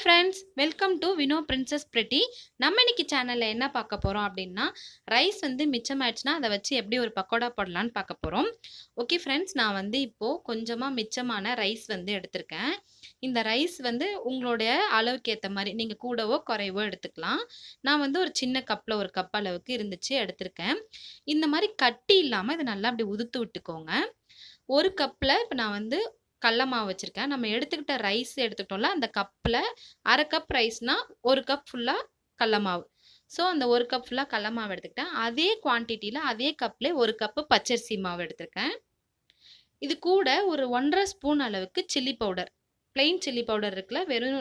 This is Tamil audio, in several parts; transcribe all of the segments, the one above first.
Friends, welcome to Vino princess pretty. நம்ம இன்னைக்கு சேனல்ல என்ன பார்க்க போறோம் அப்படின்னா, ரைஸ் வந்து மிச்சமாயிடுச்சுன்னா அதை வச்சு எப்படி ஒரு பக்கோடா போடலான்னு பார்க்க போறோம். ஓகே ஃப்ரெண்ட்ஸ், நான் வந்து இப்போ கொஞ்சமா மிச்சமான ரைஸ் வந்து எடுத்திருக்கேன். இந்த ரைஸ் வந்து உங்களுடைய அளவுக்கு ஏத்த மாதிரி நீங்க கூடவோ குறைவோ எடுத்துக்கலாம். நான் வந்து ஒரு சின்ன கப்ல ஒரு கப் அளவுக்கு இருந்துச்சு எடுத்திருக்கேன். இந்த மாதிரி கட்டி இல்லாம இதை நல்லா அப்படி உதுத்து விட்டுக்கோங்க. ஒரு கப்ல இப்ப நான் வந்து கடல மாவு வச்சிருக்கேன். நம்ம எடுத்துக்கிட்ட ரைஸ் எடுத்துக்கிட்டோம்ல, அந்த கப்ல 1/2 கப் ரைஸ்னா 1 கப் ஃபுல்லா கடல மாவு. ஸோ அந்த 1 கப் ஃபுல்லா கடல மாவு எடுத்துக்கிட்டேன். அதே குவான்டிட்டில அதே கப்ல 1 கப் பச்சரிசி மாவு எடுத்திருக்கேன். இது கூட ஒரு 1 1/2 ஸ்பூன் அளவுக்கு chilli powder. Plain chilli powder இருக்குல்ல, வெறும்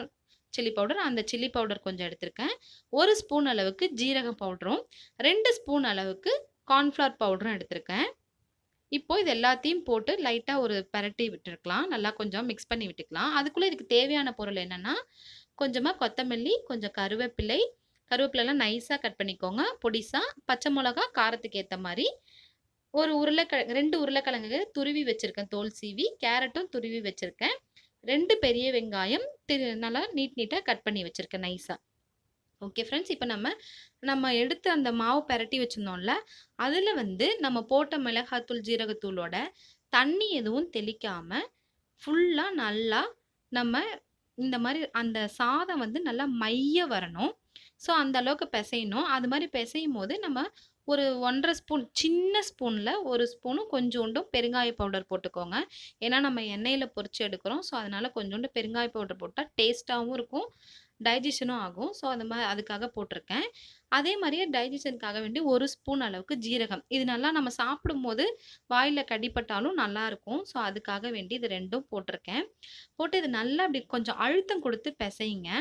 சில்லி பவுடர், அந்த சில்லி பவுடர் கொஞ்சம் எடுத்திருக்கேன். 1 ஸ்பூன் அளவுக்கு ஜீரகம் பவுடரும், 2 ஸ்பூன் அளவுக்கு கார்ன்ஃப்ளவர் பவுடரும் எடுத்திருக்கேன். இப்போ இது எல்லாத்தையும் போட்டு லைட்டா ஒரு பெரட்டி விட்டுருக்கலாம். நல்லா கொஞ்சம் மிக்ஸ் பண்ணி விட்டுக்கலாம். அதுக்குள்ள இதுக்கு தேவையான பொருள் என்னன்னா, கொஞ்சமா கொத்தமல்லி, கொஞ்சம் கருவேப்பிலை, கருவேப்பிலைலாம் நைஸா கட் பண்ணிக்கோங்க பொடிசா. பச்சை மிளகா காரத்துக்கு ஏத்த மாரி. ஒரு 2 உருளைக்கிழங்கு துருவி வச்சிருக்கேன் தோல் சீவி. கேரட்டும் துருவி வச்சிருக்கேன். 2 பெரிய வெங்காயம் நல்லா நீட்டா கட் பண்ணி வச்சிருக்கேன் நைஸா. ஓகே ஃப்ரெண்ட்ஸ், இப்போ நம்ம எடுத்து அந்த மாவு பெரட்டி வச்சிருந்தோம்ல, அதில வந்து நம்ம போட்ட மிளகாத்தூள், ஜீரகத்தூளோட தண்ணி எதுவும் தெளிக்காம, ஃபுல்லா நல்லா நம்ம இந்த மாரி அந்த சாதம் வந்து நல்லா மைய வரணும். ஸோ அந்த அளவுக்கு பெசையணும். அது மாரி பெசையும்போது நம்ம ஒரு 1 1/2 ஸ்பூன், சின்ன ஸ்பூன்ல 1 ஸ்பூனும் கொஞ்சோண்டும் பெருங்காய பவுடர் போட்டுக்கோங்க. ஏன்னா நம்ம எண்ணெயில பொரிச்சு எடுக்கிறோம். ஸோ அதனால கொஞ்சோண்டு பெருங்காய பவுடர் போட்டா டேஸ்ட்டாவும் இருக்கும். டைஜஷனும் ஆகும். ஸோ அந்த அதுக்காக போட்டிருக்கேன். அதே மாரியே டைஜஷனுக்காக வேண்டி 1 ஸ்பூன் அளவுக்கு ஜீரகம். இது நல்லா நம்ம சாப்பிடும்போது வாயில கடிப்பட்டாலும் நல்லாயிருக்கும். ஸோ அதுக்காக வேண்டி இது 2ம் போட்டிருக்கேன். போட்டு இது நல்லா அப்படி கொஞ்சம் அழுத்தம் குடுத்து பெசையுங்க.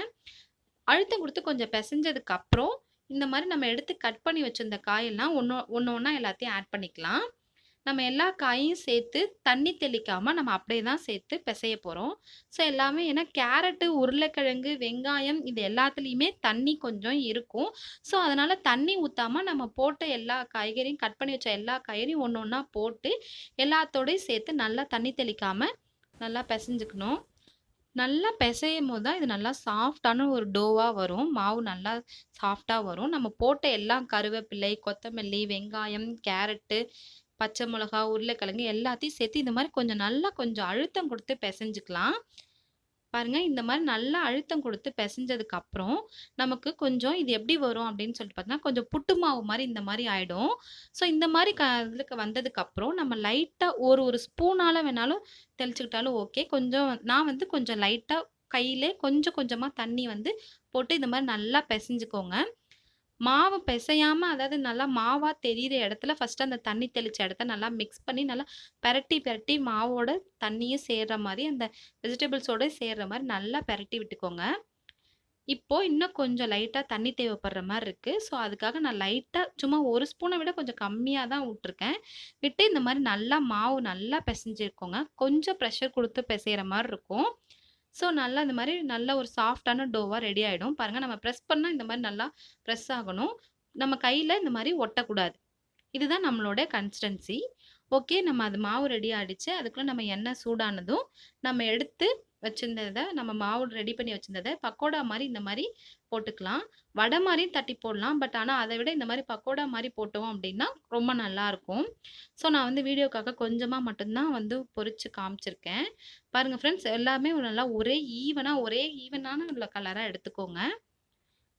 அழுத்தம் குடுத்து கொஞ்சம் பெசஞ்சதுக்கு அப்புறம், இந்த மாரி நம்ம எடுத்து கட் பண்ணி வச்சிருந்த காயெல்லாம் ஒண்ணா எல்லாத்தையும் ஆட் பண்ணிக்கலாம். நம்ம எல்லா காயையும் சேர்த்து தண்ணி தெளிக்காம நம்ம அப்படியே தான் சேர்த்து பெசைய போறோம். ஸோ எல்லாமே ஏன்னா கேரட்டு, உருளைக்கிழங்கு, வெங்காயம் இது எல்லாத்துலயுமே தண்ணி கொஞ்சம் இருக்கும். ஸோ அதனால தண்ணி ஊத்தாம நம்ம போட்ட எல்லா காய்கறியும் கட் பண்ணி வச்ச எல்லா காய்கறியும் ஒண்ணா போட்டு எல்லாத்தோடையும் சேர்த்து நல்லா தண்ணி தெளிக்காம நல்லா பெசஞ்சுக்கணும். நல்லா பெசையும்போது தான் இது நல்லா சாஃப்ட்டான ஒரு டோவா வரும். மாவு நல்லா சாஃப்ட்டா வரும். நம்ம போட்ட எல்லா கருவேப்பிலை, கொத்தமல்லி, வெங்காயம், கேரட்டு, பச்சை மிளகா, உருளைக்கிழங்கு எல்லாத்தையும் சேர்த்து இந்த மாரி கொஞ்சம் அழுத்தம் குடுத்து பெசஞ்சுக்கலாம். பாருங்க, இந்த மாரி நல்லா அழுத்தம் குடுத்து பெசஞ்சதுக்கு அப்புறம், நமக்கு கொஞ்சம் இது எப்படி வரும் அப்படின்னு சொல்லிட்டு பார்த்தீங்கன்னா, கொஞ்சம் புட்டு மாவு மாரி இந்த மாரி ஆயிடும். ஸோ இந்த மாரி இதுக்கு வந்ததுக்கு அப்புறம் நம்ம லைட்டா ஒரு ஸ்பூனால வேணாலும் தெளிச்சுக்கிட்டாலும் ஓகே. நான் வந்து கொஞ்சம் லைட்டா கையிலே கொஞ்சம் கொஞ்சமா தண்ணி வந்து போட்டு இந்த மாரி நல்லா பெசஞ்சுக்கோங்க. மாவு பெசையாம, அதாவது நல்லா மாவா தெரியிற இடத்துல ஃபர்ஸ்ட்டு அந்த தண்ணி தெளிச்ச இடத்த நல்லா மிக்ஸ் பண்ணி நல்லா பெரட்டி பெரட்டி மாவோட தண்ணியும் சேர்ற மாரி, அந்த வெஜிடபிள்ஸோட சேர்ற மாரி நல்லா பெரட்டி விட்டுக்கோங்க. இப்போ இன்னும் கொஞ்சம் லைட்டா தண்ணி தேவைப்படுற மாரி இருக்கு. ஸோ அதுக்காக நான் லைட்டா சும்மா 1 ஸ்பூன விட கொஞ்சம் கம்மியா தான் விட்டுருக்கேன். விட்டு இந்த மாரி நல்லா மாவு நல்லா பெசஞ்சிருக்கோங்க. கொஞ்சம் ப்ரெஷர் குடுத்து பெசையிற மாரி இருக்கும். ஸோ நல்லா இந்த மாரி நல்ல ஒரு சாஃப்ட்டான டோவா ரெடி ஆயிடும். பாருங்க, நம்ம பிரஸ் பண்ணா இந்த மாரி நல்லா பிரஸ் ஆகணும். நம்ம கையில இந்த மாரி ஒட்டக்கூடாது. இதுதான் நம்மளோட கன்சிஸ்டன்சி. ஓகே, நம்ம அது மாவு ரெடி ஆயிடுச்சு. அதுக்குள்ள நம்ம எண்ணெய் சூடானதும், நம்ம எடுத்து வச்சிருந்தத, நம்ம மாவு ரெடி பண்ணி வச்சிருந்தத பக்கோடா மாரி இந்த மாரி போட்டுக்கலாம். வடை மாரியும் தட்டி போடலாம். பட் ஆனா அத விட இந்த மாரி பக்கோடா மாரி போட்டோம் அப்டின்னா ரொம்ப நல்லாருக்கும். ஸோ நான் வந்து வீடியோக்காக கொஞ்சமா மட்டும் தான் வந்து பொரிச்சு காமிச்சிருக்கேன். பாருங்க ஃப்ரெண்ட்ஸ், எல்லாமே நல்லா ஒரே ஈவனான உள்ள கலரா எடுத்துக்கோங்க.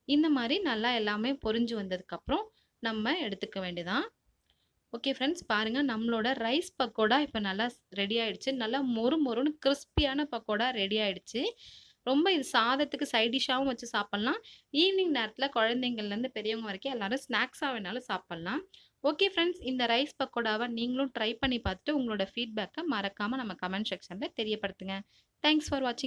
இந்த மாரி நல்லா எல்லாமே பொரிஞ்சு வந்ததுக்கப்புறம் நம்ம எடுத்துக்க வேண்டியதான். ஓகே ஃப்ரெண்ட்ஸ், பாருங்க, நம்மளோட ரைஸ் பக்கோடா இப்போ நல்லா ரெடி ஆயிடுச்சு. நல்லா மொறு மொறுன்னு கிறிஸ்பியான பக்கோடா ரெடி ஆயிடுச்சு. ரொம்ப இது சாதத்துக்கு சைட் டிஷ்ஷாவும் வச்சு சாப்பிடலாம். ஈவினிங் நேரத்தில குழந்தைங்கள்லேருந்து பெரியவங்க வரைக்கும் எல்லாரும் ஸ்நாக்ஸா வேணாலும் சாப்பிடலாம். ஓகே ஃப்ரெண்ட்ஸ், இந்த ரைஸ் பக்கோடாவ நீங்களும் ட்ரை பண்ணி பார்த்துட்டு உங்களோட ஃபீட்பேக்க மறக்காம நம்ம கமெண்ட் செக்ஷன்ல தெரியப்படுத்துங்க. தேங்க்ஸ் ஃபார் வாட்சிங்.